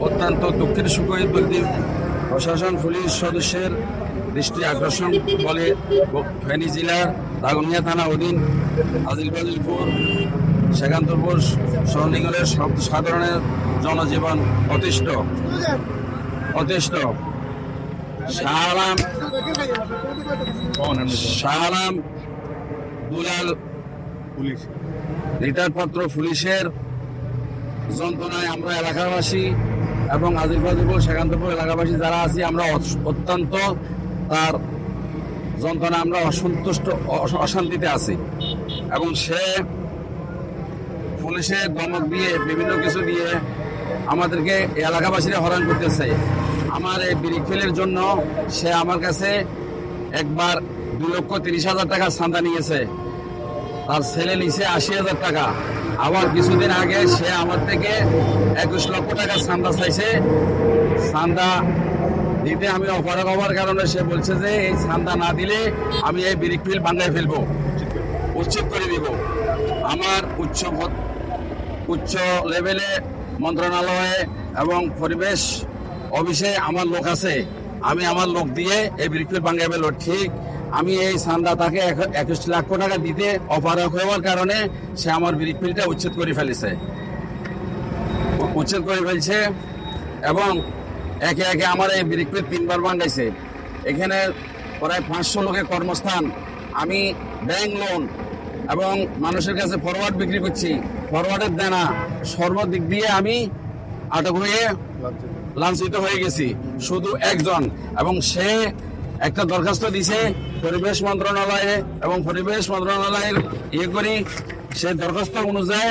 অত্যন্ত দুঃখের সহিত বলতে প্রশাসন পুলিশ সদস্যের দৃষ্টি আকর্ষণ বলে ফেনী জেলার দাগনভূঞা থানা অধীন আজিলপুর সেকান্তপুর সরনিগলের সাধারণের জনজীবন অতিষ্ঠ শাহরাম দুলাল পুলিশ রিটায়ারপত্র পুলিশের যন্ত্রণায় আমরা এলাকাবাসী এবং আজিলপুর সেকান্তপুর এলাকাবাসী যারা আছি আমরা অত্যন্ত তার যন্ত্রণা আমরা অসন্তুষ্ট অশান্তিতে আছি এবং সে পুলিশের ধমক দিয়ে বিভিন্ন কিছু দিয়ে আমাদেরকে এলাকাবাসীরা হয়রান করতেছে। আমার এই ব্রিকফিলের জন্য সে আমার কাছে একবার 2,30,000 টাকা চাঁদা নিয়েছে, তার ছেলে নিছে 80,000 টাকা। আবার কিছুদিন আগে সে আমার থেকে 21 লক্ষ টাকা চাঁদা চাইছে। চাঁদা দিতে আমি অপারগ হওয়ার কারণে সে বলছে যে এই চাঁদা না দিলে আমি এই ব্রিকফিল ভাঙাই ফেলবো, উচ্ছেদ করে দিব। আমার উচ্চ লেভেলে মন্ত্রণালয়ে এবং পরিবেশ অফিসে আমার লোক আছে, আমি আমার লোক দিয়ে এই ব্রিকফিল ভাঙাই ফেলবো। ঠিক আমি এই চাঁদা তাকে 21 লক্ষ টাকা দিতে অপারগ হওয়ার কারণে সে আমার ব্রিকফিলটা উচ্ছেদ করে ফেলছে এবং একে একে আমার এই ব্রিকফিল 3বার ভাঙাইছে। এখানে প্রায় 500 লোকের কর্মস্থান, আমি ব্যাংক লোন এবং মানুষের কাছে ফরওয়ার্ড বিক্রি করছি, ফরওয়ার্ডের দেনা সর্বদিক দিয়ে আমি আটক হয়ে লাঞ্ছিত হয়ে গেছি। শুধু একজন, এবং সে একটা দরখাস্ত দিছে পরিবেশ মন্ত্রণালয়ে এবং পরিবেশ মন্ত্রণালয়ের করি সে দরখাস্ত অনুযায়ী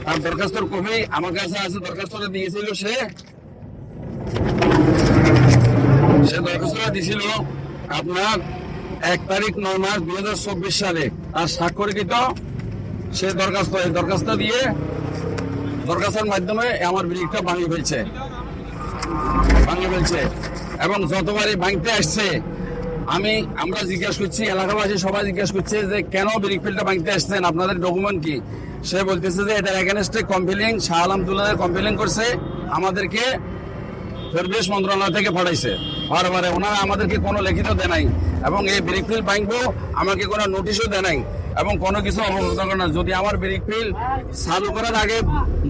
তার দরখাস্তর কপি আমার কাছে আছে। দরখাস্তটা দিয়েছিল সে দরখাস্তটা দিয়েছিল আপনার 1 তারিখ 9 মার্চ 2024 সালে। তার স্বাক্ষরিত সে দরখাস্ত দিয়ে দরখাস্তের মাধ্যমে আমার ব্রিকটা ভাঙিয়ে ফেলছে এবং যতবারই ভাঙতে আসছে আমরা জিজ্ঞাসা করছি, এলাকাবাসী সবাই জিজ্ঞাসা করছে যে কেন ব্রিকফিলটা ভাঙতে আসছেন, আপনাদের ডকুমেন্ট কি? সে বলতেছে যে এটার এগেনস্টে কমপ্লেইন শাহরাম দুলালের কমপ্লেইন করছে, আমাদেরকে পরিবেশ মন্ত্রণালয় থেকে পাঠাইছে। বারবারে ওনারা আমাদেরকে কোনো লিখিত দেয় নাই এবং এই ব্রিকফিল ভাঙবো আমাকে কোনো নোটিশও দেয় নাই এবং কোনো কিছু অবগত করে না। যদি আমার ব্রিকফিল চালু করার আগে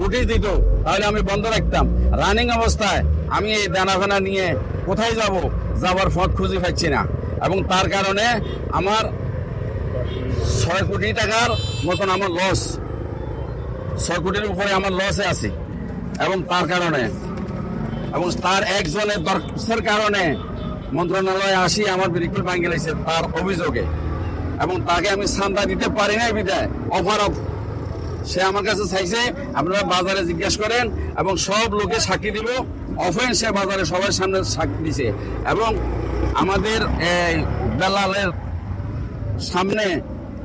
নোটিশ দিত তাহলে আমি বন্ধ রাখতাম। রানিং অবস্থায় আমি এই দানা নিয়ে কোথায় যাবার পথ খুঁজে পাচ্ছি না এবং তার কারণে আমার 6 কোটি টাকার মতন আমার লস, 6 কোটির উপরে আমার লসে আছে এবং তার কারণে এবং তার একজনের দরখাস্তের কারণে মন্ত্রণালয়ে আসি আমার ব্রিকফিল ভাঙিয়ে লাইছে তার অভিযোগে এবং তাকে আমি চাঁদা দিতে পারি না। বিদায় অপারগ সে আমার কাছে চাইছে আপনারা বাজারে জিজ্ঞাসা করেন এবং সব লোকে সাক্ষী দিব। অফেন সে বাজারে সবার সামনে সাক্ষী দিছে এবং আমাদের বেলালের সামনে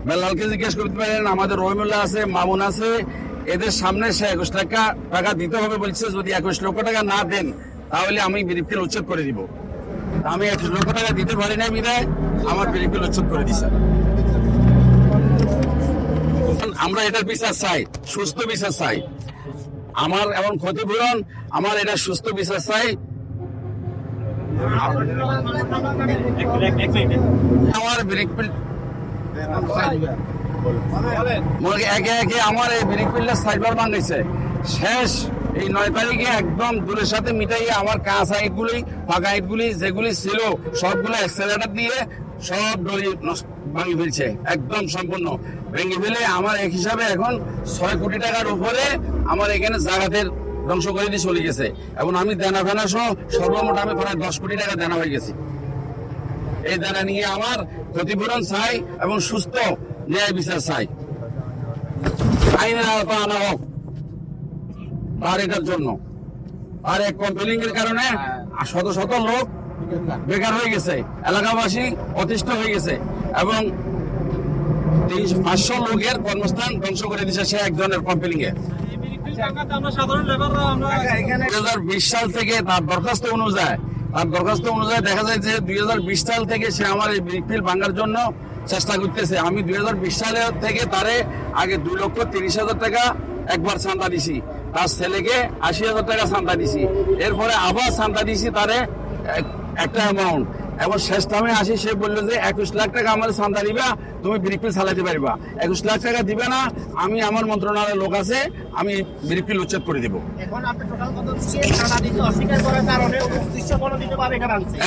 বেলালকে জিজ্ঞেস করতে পারেন, আমাদের রহিমুল্লাহ আছে, মামুন আছে, এদের সামনে সে 21 টাকা দিতে হবে বলছে। যদি 21 লক্ষ টাকা না দেন তাহলে আমি ব্রিকফিল উচ্ছেদ করে দিব। আমি 21 লক্ষ টাকা দিতে পারি না বিদায় আমার ব্রিকফিল উচ্ছেদ করে দিছে। আমরা এটার বিচার চাই, সুস্থ বিচার চাই। আমার এমন ক্ষতিপূরণ, আমার এটা সুস্থ বিচার চাই। আমার ব্রিকফিল একে একে আমার এই ব্রিকফিলটা 4বার ভাঙিয়েছে। শেষ এই 9 তারিখে একদম দূরের সাথে মিটাইয়ে আমার কাঁচা ইটগুলি ফাঁকা ইটগুলি যেগুলি ছিল সবগুলো অ্যাক্সেলেটার দিয়ে সব ডলি ভাঙি ফেলছে, একদম সম্পূর্ণ ভেঙে ফেলে আমার এক হিসাবে এখন 6 কোটি টাকার উপরে আমার এখানে জায়গাতের ধ্বংস করে দিয়ে চলে গেছে এবং আমি দেনা ফেনা সহ সর্বমোট আমি প্রায় 10 কোটি টাকা দেনা হয়ে গেছি। এই দেনা নিয়ে আমার ক্ষতিপূরণ চাই এবং সুস্থ ন্যায় বিচার চাই। আইনের আওতা আনা হোক আর এটার জন্য। আর এক কমপ্লেইন এর কারণে শত শত লোক বেকার হয়ে গেছে, এলাকাবাসী অতিষ্ঠ হয়ে গেছে এবং 500 লোকের কর্মস্থান ধ্বংস করে দিচ্ছে সে একজনের কমপ্লেইন এ। 2020 সাল থেকে তার দরখাস্ত অনুযায়ী দেখা যায় যে 2020 সাল থেকে সে আমার এই ব্রিকফিল ভাঙার জন্য চেষ্টা করতেছে। আমি 2020 সালের থেকে তারে আগে 2,30,000 টাকা একবার চাঁদা দিছি তার ছেলেকে 80,000 টাকা চাঁদা দিছি, এরপরে আবার চাঁদা দিছি তারে একটা অ্যামাউন্ট, এবং শেষ টাইমে আসি সে বললো যে 21 লাখ টাকা আমার চাঁদা দিবা, তুমি ব্রিকফিল চালাতে পারবা। 21 লাখ টাকা দিবে না, আমি আমার মন্ত্রণালয়ের লোক আছে, আমি ব্রিকফিল উচ্ছেদ করে দেবো। এখন আপনি টোটাল কত দিচ্ছেন? চাঁদা দিতে অস্বীকার করার কারণে 29 বড় দিতে পারে এখানে আনছে।